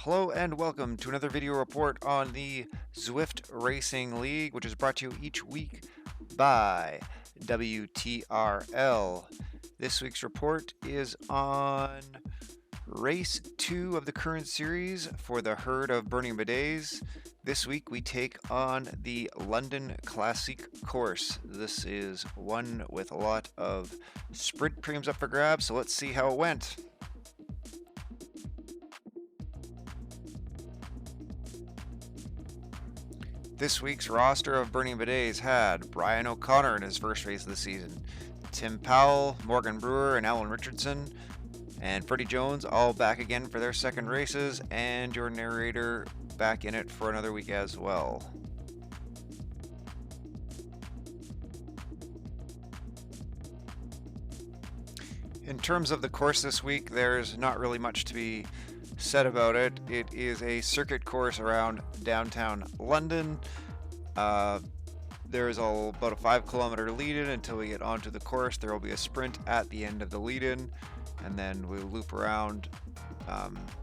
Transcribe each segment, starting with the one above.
Hello and welcome to another video report on the Zwift Racing League, which is brought to you each week by WTRL. This week's report is on race 2 of the current series for the herd of Burning Bidets. This week we take on the London Classique course. This is one with a lot of sprint premiums up for grabs, so let's see how it went. This week's roster of Burning Bidets had Brian O'Connor in his first race of the season, Tim Powell, Morgan Brewer, and Alan Richardson, and Freddie Jones all back again for their second races, and your narrator back in it for another week as well. In terms of the course this week, there's not really much to be said about it. It is a circuit course around downtown London. There's about a 5-kilometer lead-in until we get onto the course. There will be a sprint at the end of the lead-in, and then we'll loop around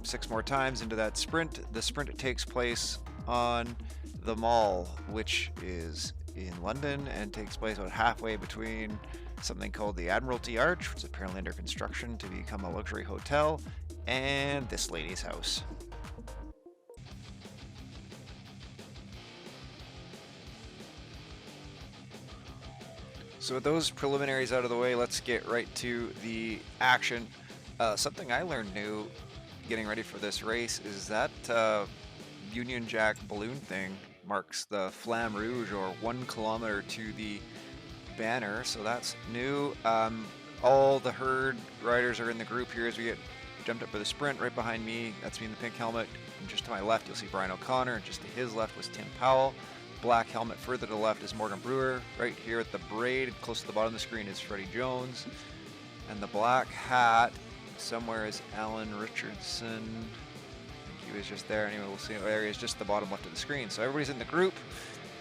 6 more times into that sprint. The sprint takes place on the Mall, which is in London, and takes place about halfway between something called the Admiralty Arch, which is apparently under construction to become a luxury hotel, and this lady's house. So with those preliminaries out of the way, let's get right to the action. Something I learned new getting ready for this race is that Union Jack balloon thing marks the Flamme Rouge, or 1 kilometer to the banner, so that's new. All the herd riders are in the group here as we get jumped up for the sprint. Right behind me, that's me in the pink helmet, and just to my left you'll see Brian O'Connor, and just to his left was Tim Powell. Black helmet further to the left is Morgan Brewer. Right here at the braid, close to the bottom of the screen, is Freddie Jones, and the black hat somewhere is Alan Richardson. I think he was just there. Anyway, we'll see. There he is, just the bottom left of the screen. So everybody's in the group.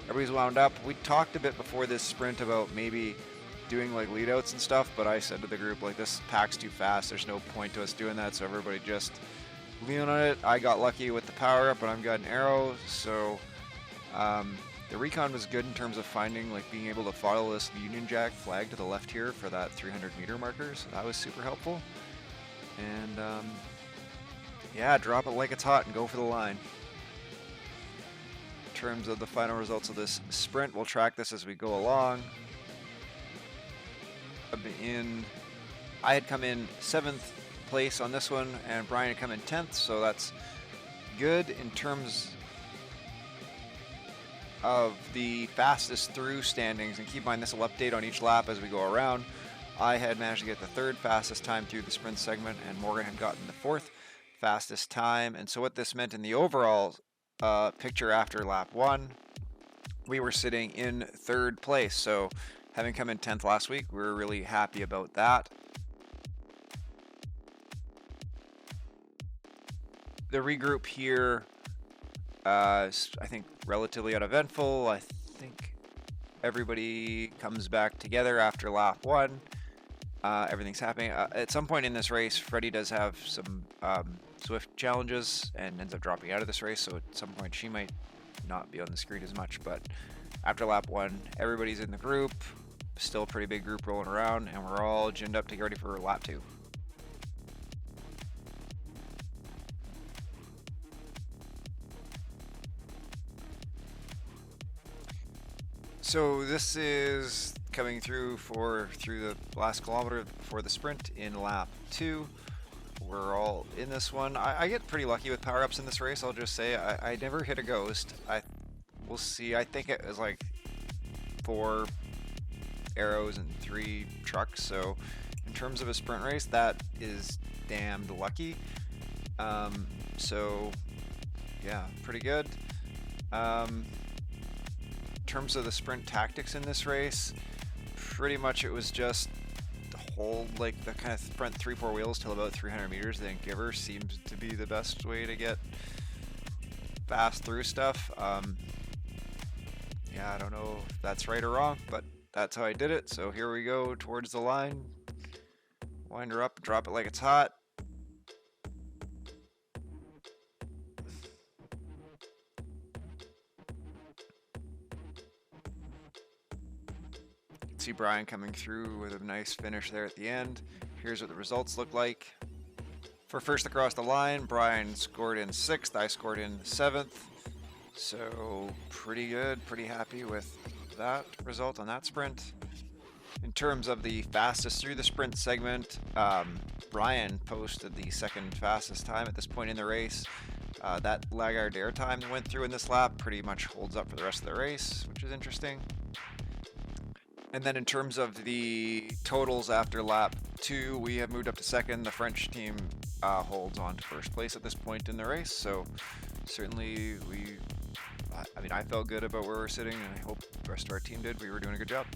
Everybody's wound up. We talked a bit before this sprint about maybe doing like lead outs and stuff, but I said to the group, like, this pack's too fast, there's no point to us doing that, so everybody just lean on it. I got lucky with the power up, but I've got an arrow, so the recon was good in terms of finding, like, being able to follow this Union Jack flag to the left here for that 300 meter marker, so that was super helpful. And yeah, drop it like it's hot and go for the line. In terms of the final results of this sprint, we'll track this as we go along. I had come in 7th place on this one, and Brian had come in 10th, so that's good. In terms of the fastest through standings, and keep in mind this will update on each lap as we go around, I had managed to get the 3rd fastest time through the sprint segment, and Morgan had gotten the 4th fastest time. And so what this meant in the overall picture after lap 1, we were sitting in 3rd place. So having come in 10th last week, we were really happy about that. The regroup here is, I think, relatively uneventful. I think everybody comes back together after lap 1. Everything's happening. At some point in this race, Freddie does have some Zwift challenges and ends up dropping out of this race, so at some point she might not be on the screen as much, but after lap 1, everybody's in the group, still a pretty big group rolling around, and we're all ginned up to get ready for lap 2. So this is coming through the last kilometer before the sprint in lap 2. We're all in this one. I get pretty lucky with power-ups in this race, I'll just say. I never hit a ghost. We'll see. I think it was like 4 arrows and 3 trucks, so in terms of a sprint race, that is damned lucky. So yeah, pretty good. In terms of the sprint tactics in this race, pretty much it was just hold like the kind of front 3-4 wheels till about 300 meters, then giver seems to be the best way to get fast through stuff. Yeah, I don't know if that's right or wrong, but that's how I did it. So here we go towards the line. Wind her up, drop it like it's hot. see Brian coming through with a nice finish there at the end. Here's what the results look like. For first across the line, Brian scored in 6th, I scored in 7th. So pretty good, pretty happy with that result on that sprint. In terms of the fastest through the sprint segment, Brian posted the second fastest time at this point in the race. That Lagardère time that went through in this lap pretty much holds up for the rest of the race, which is interesting. And then in terms of the totals after lap 2, we have moved up to second. The French team holds on to first place at this point in the race. So certainly I felt good about where we're sitting, and I hope the rest of our team did. We were doing a good job.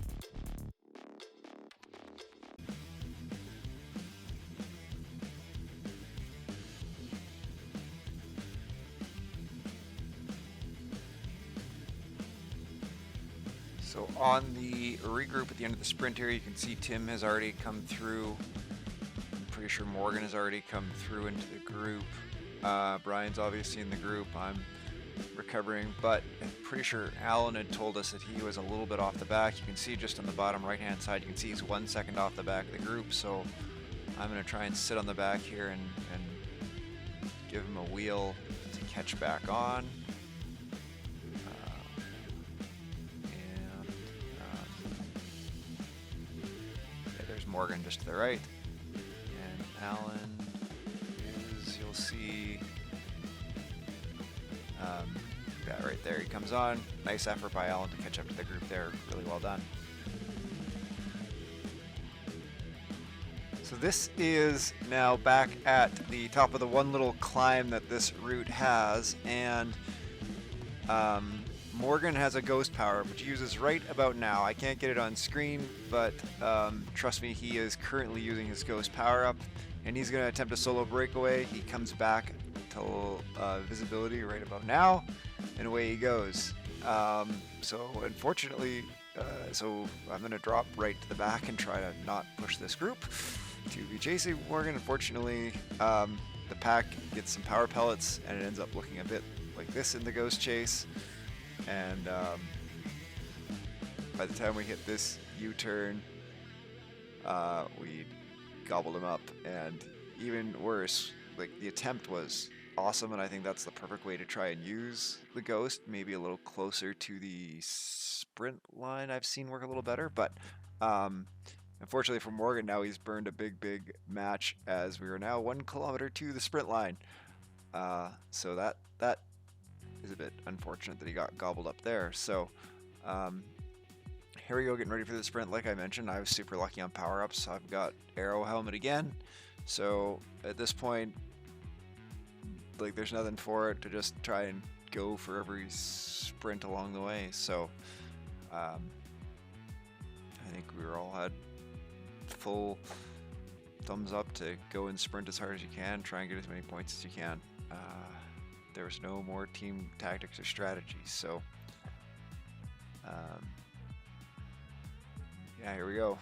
So on the regroup at the end of the sprint here, you can see Tim has already come through. I'm pretty sure Morgan has already come through into the group. Brian's obviously in the group. I'm recovering, but I'm pretty sure Alan had told us that he was a little bit off the back. You can see just on the bottom right hand side, you can see he's 1 second off the back of the group. So I'm going to try and sit on the back here and give him a wheel to catch back on. Morgan just to the right, and Alan is, you'll see, yeah, right there he comes on. Nice effort by Alan to catch up to the group there, really well done. So this is now back at the top of the one little climb that this route has, and Morgan has a ghost power, which he uses right about now. I can't get it on screen, but trust me, he is currently using his ghost power up, and he's going to attempt a solo breakaway. He comes back to visibility right about now, and away he goes. So unfortunately, so I'm going to drop right to the back and try to not push this group to be chasing Morgan. Unfortunately, the pack gets some power pellets, and it ends up looking a bit like this in the ghost chase. And by the time we hit this U-turn, we gobbled him up. And even worse, like, the attempt was awesome, and I think that's the perfect way to try and use the ghost. Maybe a little closer to the sprint line I've seen work a little better, but unfortunately for Morgan, now he's burned a big match, as we are now 1 kilometer to the sprint line. So that is a bit unfortunate that he got gobbled up there. So here we go, getting ready for the sprint. Like I mentioned, I was super lucky on power-ups. I've got Arrow Helmet again. So at this point, like, there's nothing for it to just try and go for every sprint along the way. So I think we all had full thumbs up to go and sprint as hard as you can, try and get as many points as you can. There was no more team tactics or strategies, so yeah, here we go.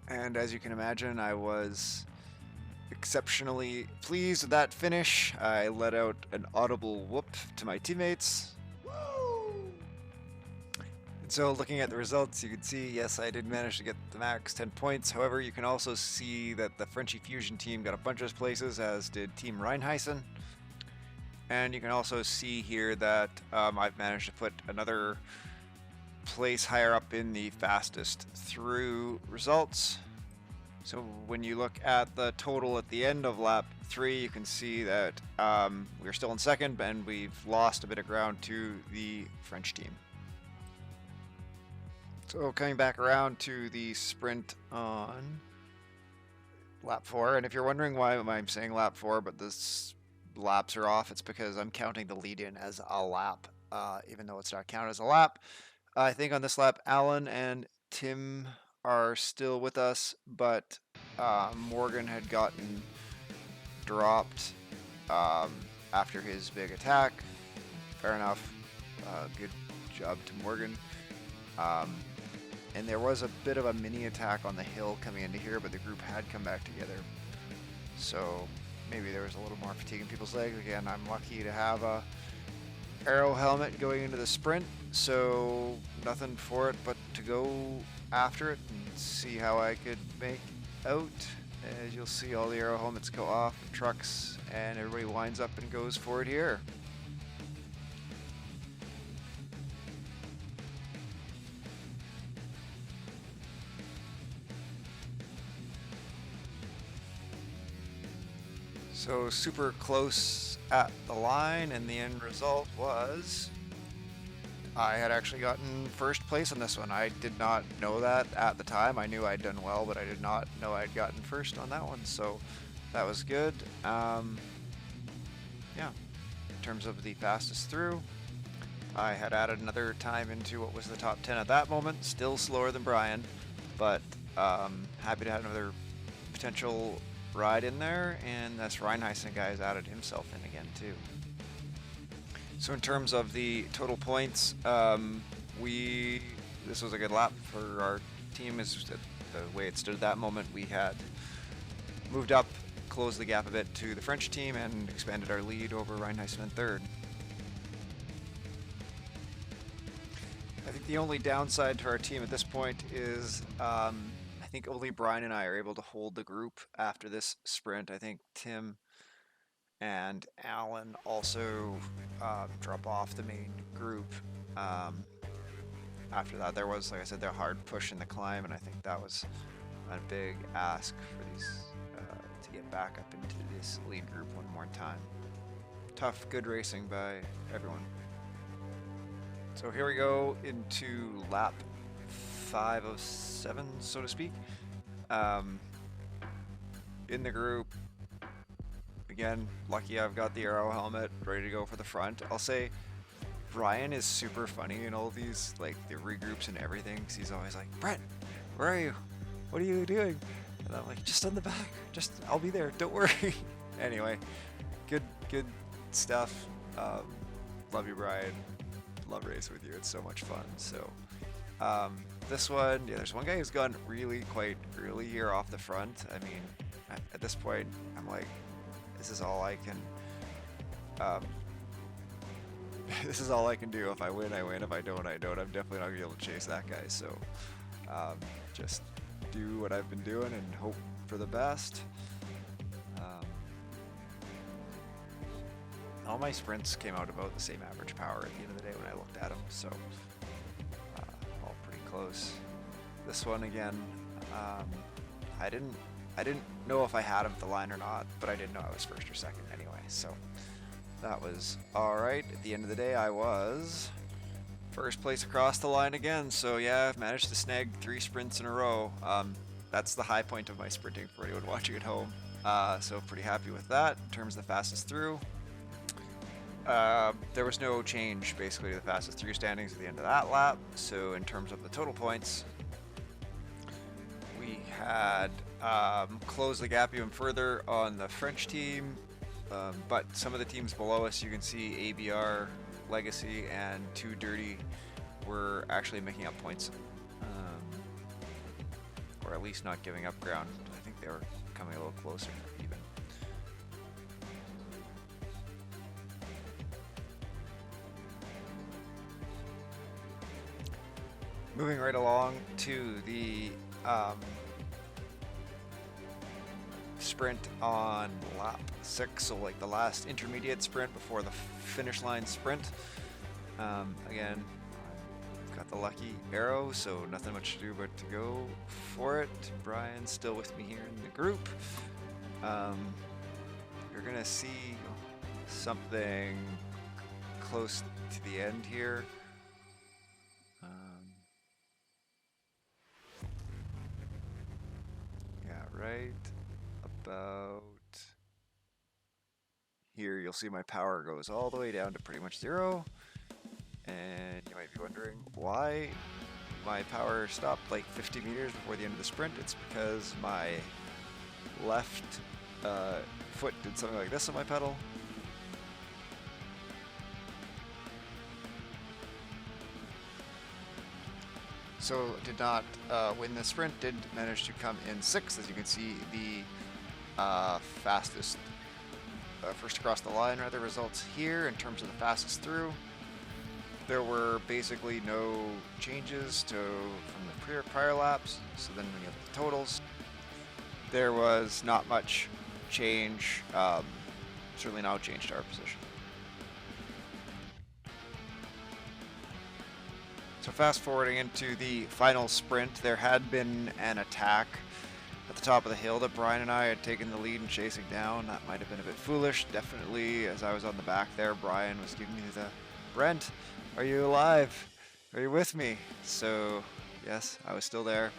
And as you can imagine, I was exceptionally pleased with that finish. I let out an audible whoop to my teammates. And so looking at the results, you can see, yes, I did manage to get the max 10 points. However, you can also see that the Frenchy Fusion team got a bunch of places, as did Team Reinheisen. And you can also see here that I've managed to put another place higher up in the fastest through results. So when you look at the total at the end of lap 3, you can see that we're still in second, and we've lost a bit of ground to the French team. So coming back around to the sprint on lap 4, and if you're wondering why I'm saying lap 4, but the laps are off, it's because I'm counting the lead-in as a lap, even though it's not counted as a lap. I think on this lap, Alan and Tim are still with us, but Morgan had gotten dropped um, after his big attack. Fair enough. Good job to Morgan. Um, and there was a bit of a mini attack on the hill coming into here, but the group had come back together. So maybe there was a little more fatigue in people's legs. Again, I'm lucky to have a arrow helmet going into the sprint, so nothing for it but to go after it and see how I could make out. As you'll see, all the arrow helmets go off, trucks, and everybody winds up and goes for it here. So super close at the line, and the end result was I had actually gotten first place on this one. I did not know that at the time. I knew I'd done well, but I did not know I'd gotten first on that one, so that was good. Yeah, in terms of the fastest through, I had added another time into what was the top 10 at that moment. Still slower than Brian, but happy to have another potential ride in there, and this Reinheisen guy has added himself in again too. So in terms of the total points, this was a good lap for our team. Is the way it stood at that moment. We had moved up, closed the gap a bit to the French team, and expanded our lead over Reinheisen in third. I think the only downside to our team at this point is I think only Brian and I are able to hold the group after this sprint. I think Tim and Alan also drop off the main group. After that, there was, like I said, the hard push in the climb, and I think that was a big ask for these to get back up into this lead group one more time. Tough, good racing by everyone. So here we go into lap 5 of 7, so to speak. In the group, again, lucky I've got the arrow helmet ready to go for the front. I'll say Brian is super funny in all these, like the regroups and everything, because he's always like, Brett, where are you? What are you doing? And I'm like, just on the back, I'll be there, don't worry. Anyway, good stuff. Love you, Brian. Love racing with you, it's so much fun. So this one, yeah, there's one guy who's gone really quite early here off the front. I mean, at this point, I'm like, this is all I can this is all I can do. If I win, I win. If I don't, I don't. I'm definitely not gonna be able to chase that guy. So just do what I've been doing and hope for the best. All my sprints came out about the same average power at the end of the day when I looked at them, so all pretty close. This one again, I didn't know if I had him at the line or not, but I didn't know I was first or second anyway, so that was alright. At the end of the day, I was first place across the line again, so yeah, I've managed to snag 3 sprints in a row. That's the high point of my sprinting for anyone watching at home, so pretty happy with that. In terms of the fastest through, there was no change basically to the fastest through standings at the end of that lap, so in terms of the total points, we had closed the gap even further on the French team, but some of the teams below us, you can see ABR, Legacy, and Too Dirty were actually making up points, or at least not giving up ground. I think they were coming a little closer even. Moving right along to the sprint on lap 6, so like the last intermediate sprint before the finish line sprint. Again, got the lucky arrow, so nothing much to do but to go for it. Brian's still with me here in the group. You're gonna see something close to the end here. Right about here, you'll see my power goes all the way down to pretty much 0, and you might be wondering why. my power stopped like 50 meters before the end of the sprint, it's because my left foot did something like this on my pedal. So did not win the sprint, did manage to come in 6th. As you can see, the fastest, first across the line rather, results here in terms of the fastest through. There were basically no changes from the prior laps, so then when you look at the totals, there was not much change, certainly no change to our position. So fast forwarding into the final sprint, there had been an attack at the top of the hill that Brian and I had taken the lead and chasing down. That might have been a bit foolish. Definitely, as I was on the back there, Brian was giving me the, Brent, are you alive? Are you with me? So yes, I was still there.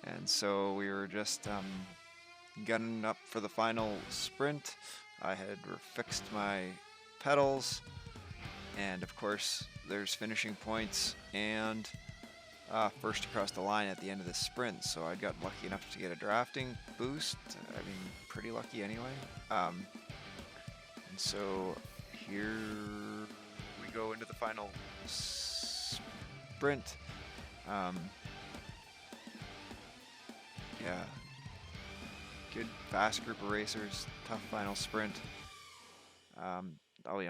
And so we were just gunning up for the final sprint. I had fixed my pedals, and of course there's finishing points and first across the line at the end of the sprint. So I got lucky enough to get a drafting boost. I mean, pretty lucky anyway. And so here we go into the final sprint. Yeah, good fast group of racers, tough final sprint. I'll be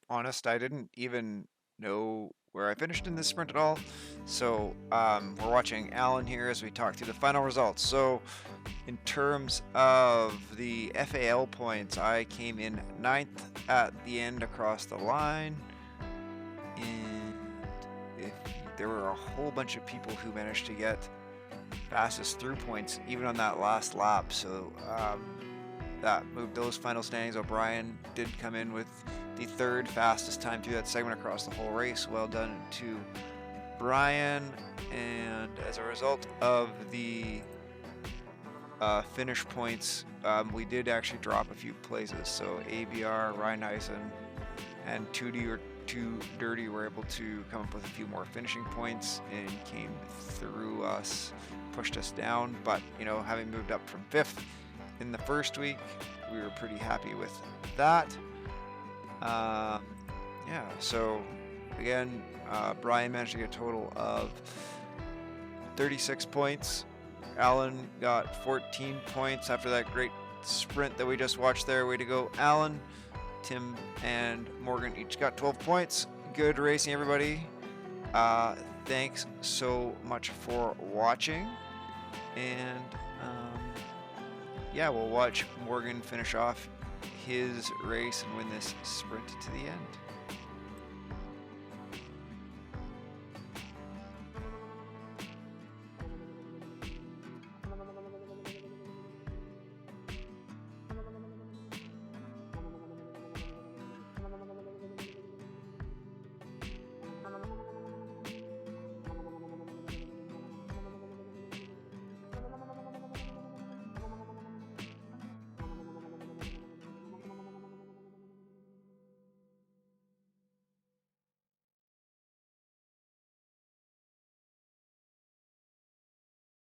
honest, I didn't even know where I finished in this sprint at all. So we're watching Alan here as we talk through the final results. So in terms of the FAL points, I came in 9th at the end across the line. And there were a whole bunch of people who managed to get fastest through points even on that last lap, so that moved those final standings. O'Brien did come in with the 3rd fastest time through that segment across the whole race. Well done to Brian. And as a result of the finish points, we did actually drop a few places. So ABR, Ryan Heisen, and 2D Too Dirty were able to come up with a few more finishing points and came through us, pushed us down. But you know, having moved up from 5th in the first week, we were pretty happy with that. Yeah, so again, Brian managed to get a total of 36 points. Alan got 14 points after that great sprint that we just watched there. Way to go, Alan. Tim and Morgan each got 12 points. Good racing, everybody. Thanks so much for watching. And yeah, we'll watch Morgan finish off his race and win this sprint to the end.